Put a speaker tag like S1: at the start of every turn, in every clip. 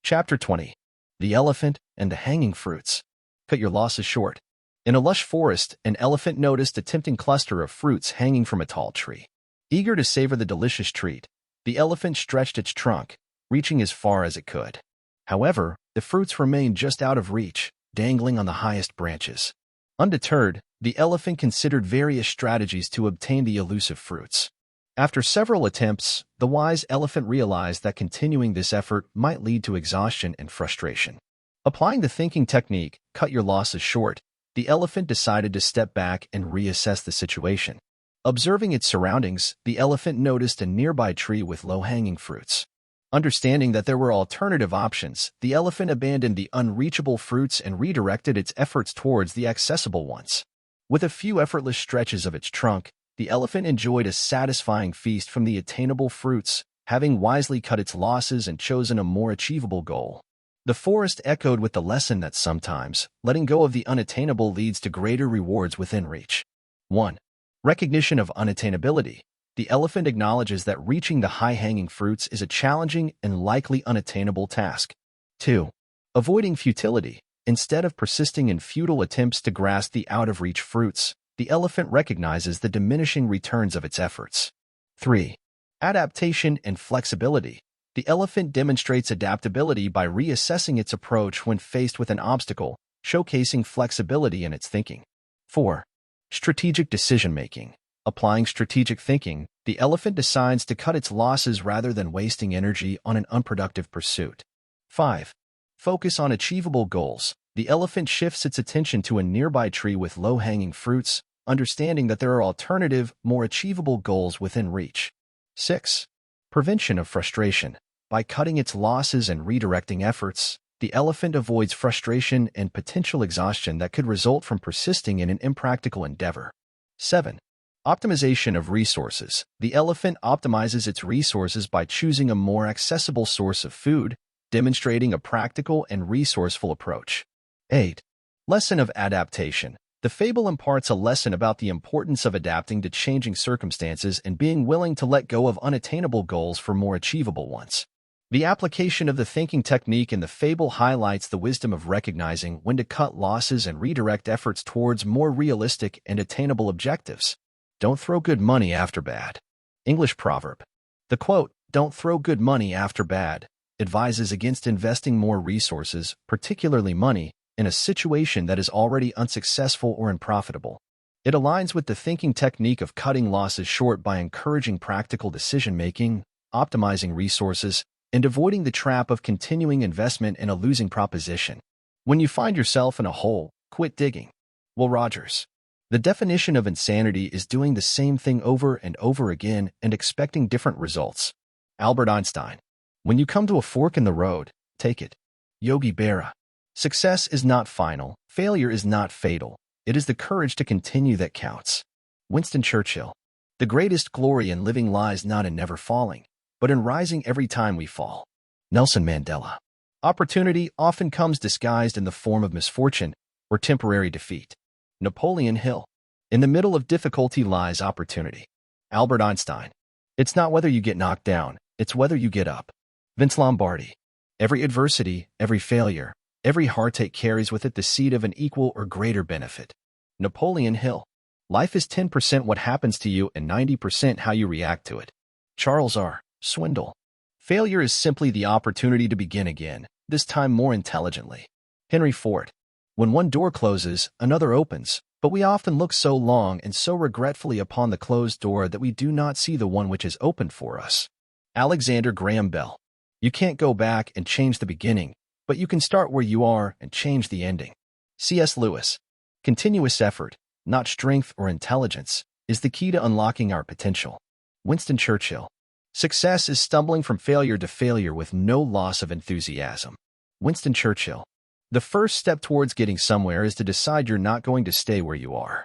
S1: Chapter 20. The Elephant and the Hanging Fruits. Cut your losses short. In a lush forest, an elephant noticed a tempting cluster of fruits hanging from a tall tree. Eager to savor the delicious treat, the elephant stretched its trunk, reaching as far as it could. However, the fruits remained just out of reach, dangling on the highest branches. Undeterred, the elephant considered various strategies to obtain the elusive fruits. After several attempts, the wise elephant realized that continuing this effort might lead to exhaustion and frustration. Applying the thinking technique, cut your losses short, the elephant decided to step back and reassess the situation. Observing its surroundings, the elephant noticed a nearby tree with low-hanging fruits. Understanding that there were alternative options, the elephant abandoned the unreachable fruits and redirected its efforts towards the accessible ones. With a few effortless stretches of its trunk, the elephant enjoyed a satisfying feast from the attainable fruits, having wisely cut its losses and chosen a more achievable goal. The forest echoed with the lesson that sometimes, letting go of the unattainable leads to greater rewards within reach. 1. Recognition of unattainability. The elephant acknowledges that reaching the high-hanging fruits is a challenging and likely unattainable task. 2. Avoiding futility. Instead of persisting in futile attempts to grasp the out-of-reach fruits, the elephant recognizes the diminishing returns of its efforts. 3. Adaptation and flexibility. The elephant demonstrates adaptability by reassessing its approach when faced with an obstacle, showcasing flexibility in its thinking. 4. Strategic decision-making. Applying strategic thinking, the elephant decides to cut its losses rather than wasting energy on an unproductive pursuit. 5. Focus on achievable goals. The elephant shifts its attention to a nearby tree with low-hanging fruits, understanding that there are alternative, more achievable goals within reach. 6. Prevention of frustration. By cutting its losses and redirecting efforts, the elephant avoids frustration and potential exhaustion that could result from persisting in an impractical endeavor. 7. Optimization of resources. The elephant optimizes its resources by choosing a more accessible source of food, demonstrating a practical and resourceful approach. 8. Lesson of adaptation. The fable imparts a lesson about the importance of adapting to changing circumstances and being willing to let go of unattainable goals for more achievable ones. The application of the thinking technique in the fable highlights the wisdom of recognizing when to cut losses and redirect efforts towards more realistic and attainable objectives. Don't throw good money after bad. English proverb. The quote, "Don't throw good money after bad," advises against investing more resources, particularly money, in a situation that is already unsuccessful or unprofitable. It aligns with the thinking technique of cutting losses short by encouraging practical decision-making, optimizing resources, and avoiding the trap of continuing investment in a losing proposition. When you find yourself in a hole, quit digging. Will Rogers. The definition of insanity is doing the same thing over and over again and expecting different results. Albert Einstein. When you come to a fork in the road, take it. Yogi Berra. Success is not final, failure is not fatal. It is the courage to continue that counts. Winston Churchill. The greatest glory in living lies not in never falling, but in rising every time we fall. Nelson Mandela. Opportunity often comes disguised in the form of misfortune or temporary defeat. Napoleon Hill. In the middle of difficulty lies opportunity. Albert Einstein. It's not whether you get knocked down, it's whether you get up. Vince Lombardi. Every adversity, every failure, every heartache carries with it the seed of an equal or greater benefit. Napoleon Hill. Life is 10% what happens to you and 90% how you react to it. Charles R. Swindoll. Failure is simply the opportunity to begin again, this time more intelligently. Henry Ford. When one door closes, another opens, but we often look so long and so regretfully upon the closed door that we do not see the one which is opened for us. Alexander Graham Bell. You can't go back and change the beginning, but you can start where you are and change the ending. C.S. Lewis. Continuous effort, not strength or intelligence, is the key to unlocking our potential. Winston Churchill. Success is stumbling from failure to failure with no loss of enthusiasm. Winston Churchill. The first step towards getting somewhere is to decide you're not going to stay where you are.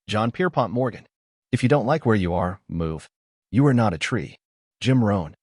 S1: John Pierpont Morgan. If you don't like where you are, move. You are not a tree. Jim Rohn.